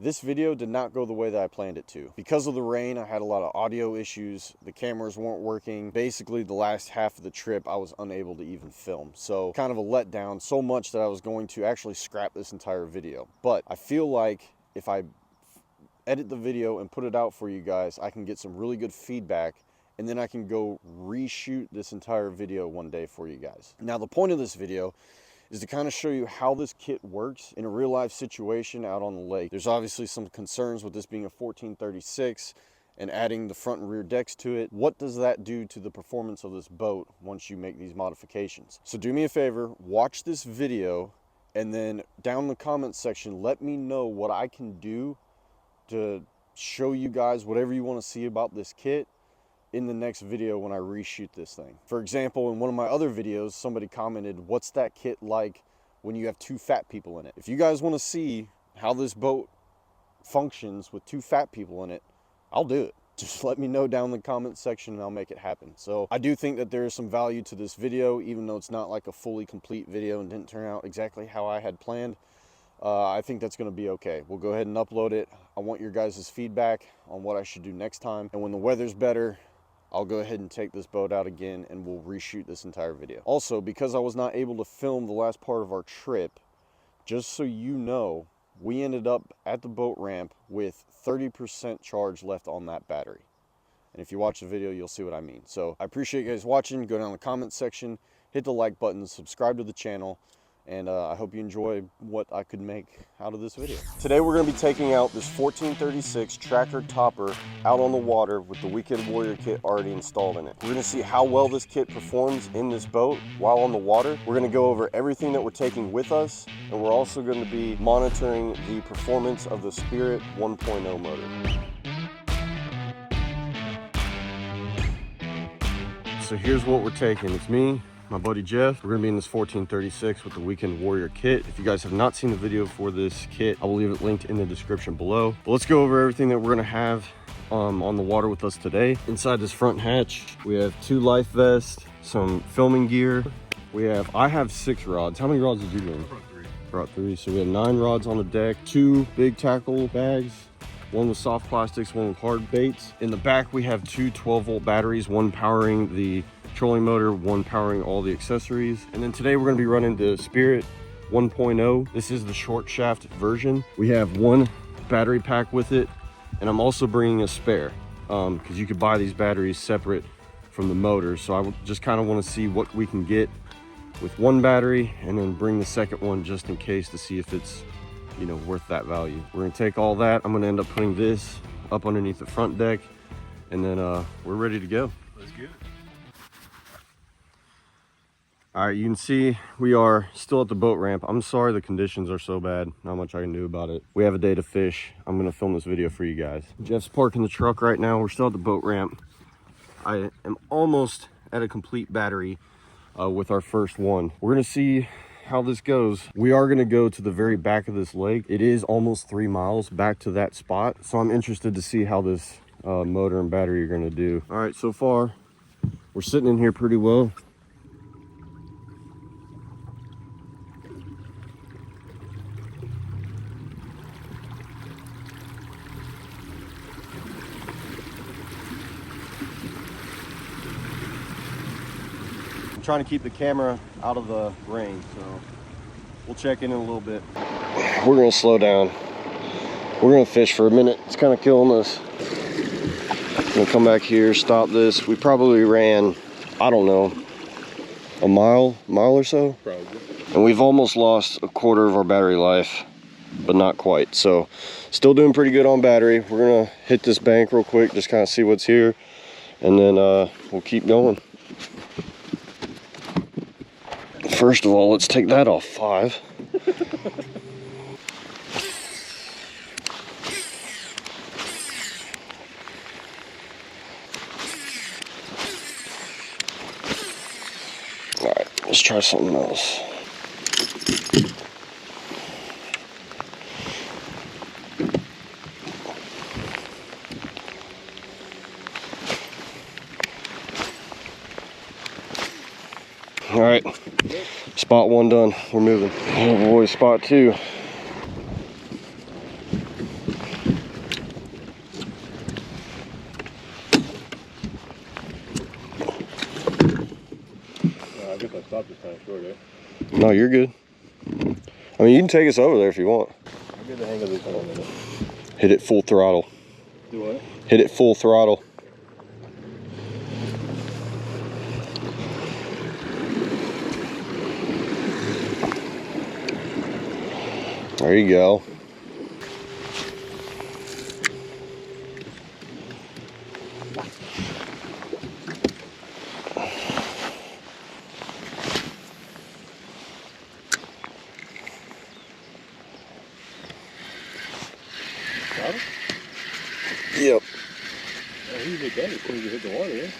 This video did not go the way that I planned it to. Because of the rain, I had a lot of audio issues. The cameras weren't working. Basically, the last half of the trip, I was unable to even film. So kind of a letdown, so much that I was going to actually scrap this entire video. But I feel like if I edit the video and put it out for you guys, I can get some really good feedback, and then I can go reshoot this entire video one day for you guys. Now, the point of this video is to kind of show you how this kit works in a real life situation out on the lake. There's obviously some concerns with this being a 1436 and adding the front and rear decks to it. What does that do to the performance of this boat once you make these modifications? So do me a favor, watch this video, and then down in the comments section, let me know what I can do to show you guys whatever you want to see about this kit in the next video when I reshoot this thing. For example, in one of my other videos, somebody commented, what's that kit like when you have two fat people in it? If you guys want to see how this boat functions with two fat people in it, I'll do it. Just let me know down in the comments section and I'll make it happen. So I do think that there is some value to this video, even though it's not like a fully complete video and didn't turn out exactly how I had planned. I think that's going to be okay. We'll go ahead and upload it. I want your guys' feedback on what I should do next time. And when the weather's better, I'll go ahead and take this boat out again and we'll reshoot this entire video. Also, because I was not able to film the last part of our trip, just so you know, we ended up at the boat ramp with 30% charge left on that battery. And if you watch the video, you'll see what I mean. So I appreciate you guys watching. Go down in the comment section, hit the like button, subscribe to the channel. And I hope you enjoy what I could make out of this video. Today we're going to be taking out this 1436 tracker topper out on the water with the Weekend Warrior kit already installed in it. We're going to see how well this kit performs in this boat while on the water. We're going to go over everything that we're taking with us, and we're also going to be monitoring the performance of the Spirit 1.0 motor. So here's what we're taking. It's me, my buddy Jeff. We're gonna be in this 1436 with the Weekend Warrior kit. If you guys have not seen the video for this kit, I will leave it linked in the description below. But let's go over everything that we're gonna have on the water with us today. Inside this front hatch, we have 2 life vests, some filming gear. I have 6 rods. How many rods did you bring? Brought 3. So we have 9 rods on the deck, 2 big tackle bags, 1 with soft plastics, 1 with hard baits. In the back, we have 2 12-volt batteries, 1 powering the trolling motor, 1 powering all the accessories. And then today we're going to be running the Spirit 1.0. This is the short shaft version. We have 1 battery pack with it, and I'm also bringing a spare because you could buy these batteries separate from the motor. So I just kind of want to see what we can get with 1 battery and then bring the second one just in case to see if it's, you know, worth that value. We're going to take all that. I'm going to end up putting this up underneath the front deck, and then we're ready to go. Let's get it. All right, you can see we are still at the boat ramp. I'm sorry the conditions are so bad. Not much I can do about it. We have a day to fish. I'm gonna film this video for you guys. Jeff's parking the truck right now. We're still at the boat ramp. I am almost at a complete battery with our first one. We're gonna see how this goes. We are gonna go to the very back of this lake. It is almost 3 miles back to that spot. So I'm interested to see how this motor and battery are gonna do. All right, so far, we're sitting in here pretty well. Trying to keep the camera out of the rain, so we'll check in a little bit. We're gonna slow down. We're gonna fish for a minute. It's kind of killing us. We'll come back here, stop this. We probably ran, I don't know, a mile or so. Probably. And we've almost lost a quarter of our battery life, but not quite. So still doing pretty good on battery. We're gonna hit this bank real quick, just kind of see what's here, and then we'll keep going. First of all, let's take that off 5. All right, let's try something else. All right, spot 1 done. We're moving. Oh boy, spot 2. if I stopped this kind of short, eh? No, you're good. I mean, you can take us over there if you want. I'll get the hang of this in a minute. Hit it full throttle. Do what? Hit it full throttle. There you go. Got him? Yep. Oh, he's a dead as soon as you hit the water, eh?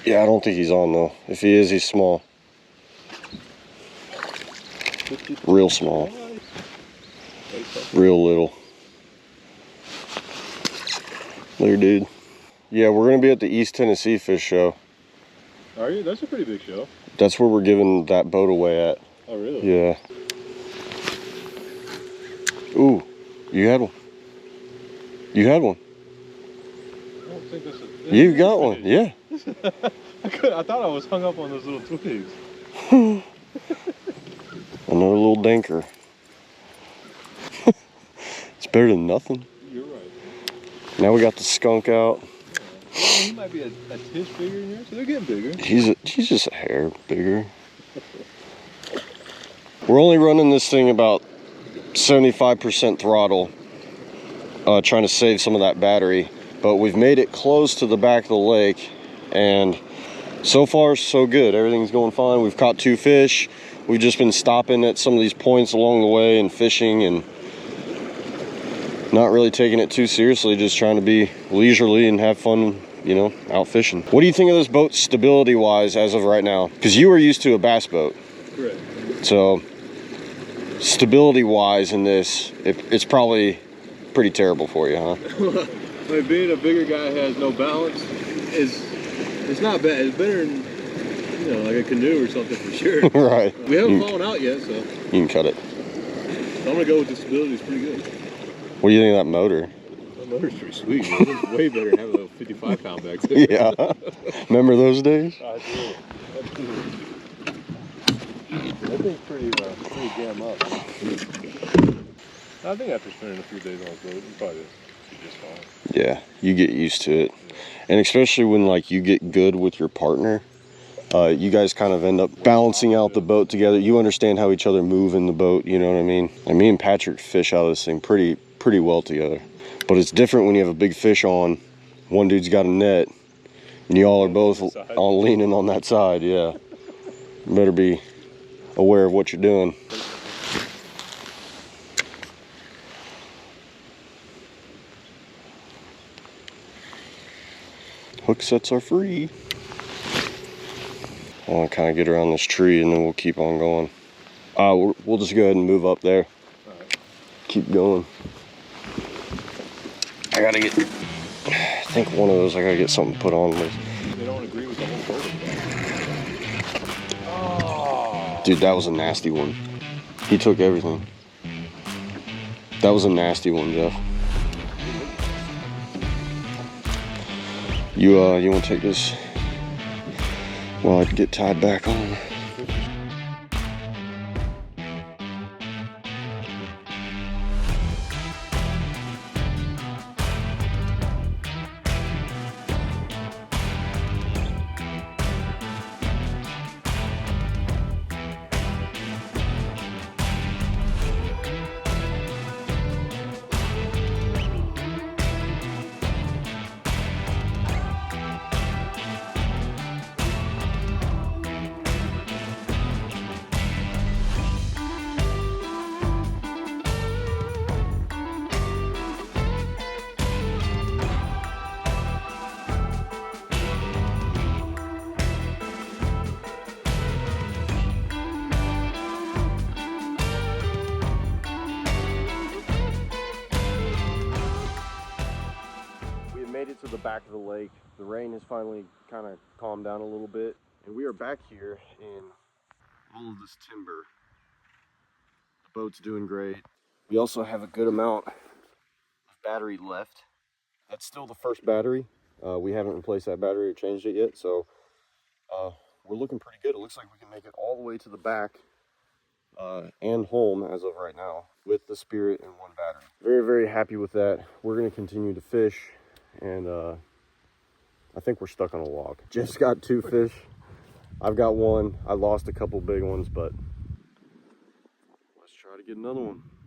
Yeah, I don't think he's on though. If he is, he's small. Real small. Real little. There, dude. Yeah, we're gonna be at the East Tennessee Fish Show. Are you? That's a pretty big show. That's where we're giving that boat away at. Oh, really? Yeah. Ooh, you had one. You had one. I don't think that's a... You got one, yeah. I thought I was hung up on those little twigs. Another little danker. It's better than nothing. You're right. Now we got the skunk out. Yeah. He might be a tish bigger in here, so they're getting bigger. He's just a hair bigger. We're only running this thing about 75% throttle, trying to save some of that battery, but we've made it close to the back of the lake, and so far so good. Everything's going fine. We've caught 2 fish. We've just been stopping at some of these points along the way and fishing, and not really taking it too seriously, just trying to be leisurely and have fun, you know, out fishing. What do you think of this boat stability wise as of right now? Because you were used to a bass boat. Correct. So stability wise in this, it's probably pretty terrible for you, huh? I mean, being a bigger guy who has no balance it's not bad. It's better than, you know, like a canoe or something for sure. Right. We haven't fallen out yet, so You can cut it. I'm gonna go with the stability. It's pretty good. What do you think of that motor? That motor's pretty sweet. Man. It's way better than having a 55-pound back there. Yeah. Remember those days? I do. That thing's pretty damn up. I think after spending a few days on the boat, you probably be just fine. Yeah, you get used to it. And especially when like you get good with your partner, you guys kind of end up balancing out the boat together. You understand how each other move in the boat, you know what I mean? And me and Patrick fish out of this thing pretty well together. But it's different when you have a big fish on, one dude's got a net, and you all are both on leaning on that side, yeah. You better be aware of what you're doing. Hook sets are free. I want to kind of get around this tree and then we'll keep on going. We'll just go ahead and move up there. Right. Keep going. I think one of those I gotta get something put on with. They don't agree with the whole boat. Oh. Dude, that was a nasty one. He took everything. That was a nasty one, Jeff. You want to take this while I get tied back on? Made it to the back of the lake. The rain has finally kind of calmed down a little bit, and we are back here in all of this timber. The boat's doing great. We also have a good amount of battery left. That's still the first battery. We haven't replaced that battery or changed it yet, so we're looking pretty good. It looks like we can make it all the way to the back and home as of right now with the Spirit and one battery. Very, very happy with that. We're going to continue to fish, and I think we're stuck on a log. Jeff's got 2 fish. I've got 1. I lost a couple big ones, but let's try to get another one.